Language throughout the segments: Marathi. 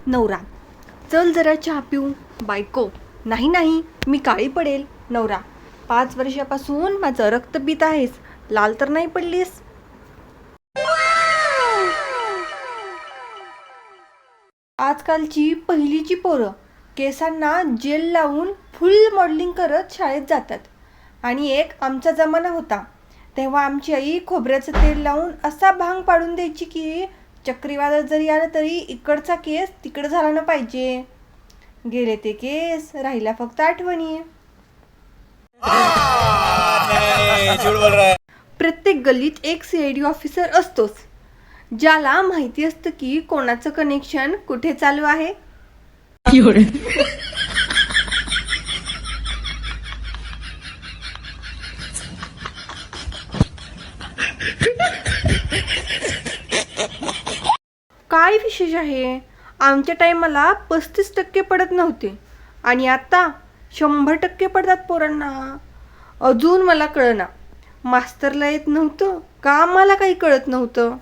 नवरा, चल जरा चहा पिऊ. बायको, नाही नाही, मी काळी पडेल. नवरा, 5 वर्षापासून माझं रक्त पित आहेस, लाल तर नाही पडलीस. आजकालची पहिलीची पोरं केसांना जेल लावून फुल मॉडेलिंग करत शाळेत जातात. आणि एक आमचा जमाना होता तेव्हा आमची आई खोबऱ्याचं तेल लावून असा भांग पाडून द्यायची की चक्रीवादळ जरी आलं तरी इकडचा केस तिकडं झाला ना पाहिजे. गेले ते केस, राहिला फक्त आठवणी. प्रत्येक गल्लीत एक CID ऑफिसर असतोच, ज्याला माहिती असतं की कोणाचं कनेक्शन कुठे चालू आहे. काय विशेष आहे, आमच्या टायमाला 35% पडत नव्हते आणि आता 100% पडतात पोरांना. अजून मला कळना, मास्तरला येत नव्हतं का मला काही कळत नव्हतं.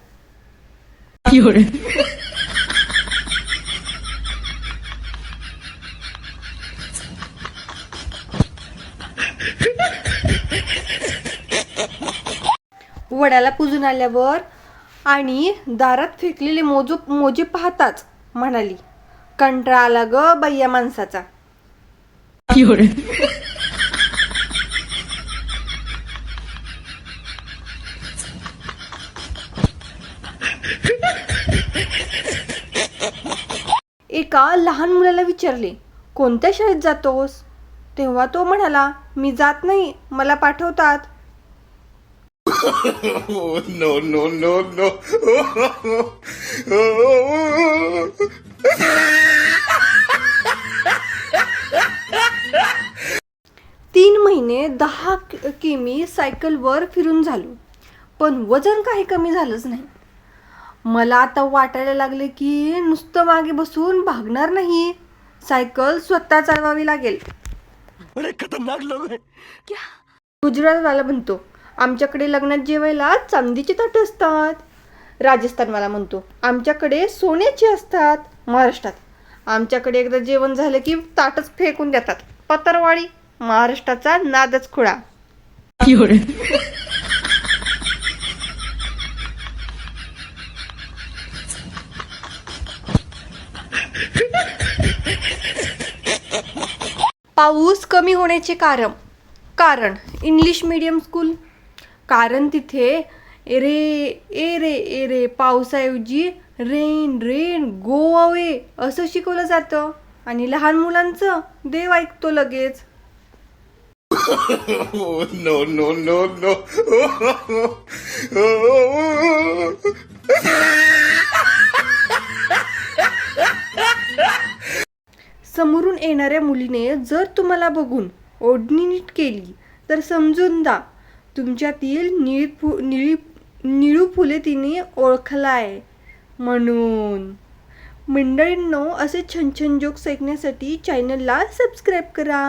वडाला पूजून आल्यावर आणि दारात फेकलेले मोजे पाहताच म्हणाली, कंटाळा आला ग बाई माणसाचा. एका लहान मुलाला विचारले, कोणत्या शाळेत जातोस? तेव्हा तो म्हणाला, मी जात नाही, मला पाठवतात. No, no, no, no. 3 महिने 10 किमी सायकलवर फिरून झालो, पण वजन काही कमी झालंच नाही. मला आता वाटायला लागले की नुसतं मागे बसून भागणार नाही, सायकल स्वतः चालवावी लागेल. बड़े खतरनाक लोग हैं. गुजरातवाला म्हणतो, आमच्याकडे लग्नात जेवायला चांदीचे ताट असतात. राजस्थानवाला म्हणतो, आमच्याकडे सोन्याचे असतात. महाराष्ट्रात, आमच्याकडे एकदा जेवण झालं की ताटच फेकून देतात. पतरवाडी, महाराष्ट्राचा नादच खुळा. पाऊस कमी होण्याचे कारण इंग्लिश मीडियम स्कूल. कारण तिथे एरे पावसाऐवजी रेन रेन गो अवे असं शिकवलं जातं आणि लहान मुलांचं देव ऐकतो लगेच. No, no, no, no. समोरून येणाऱ्या मुलीने जर तुम्हाला बघून ओढणी नीट केली तर समजून जा, तुमच्यातील निळू फुले तिने ओळखलाय म्हणून. मंडळींनो, असे छान छान जोक्स ऐकण्यासाठी चॅनलला सबस्क्राईब करा.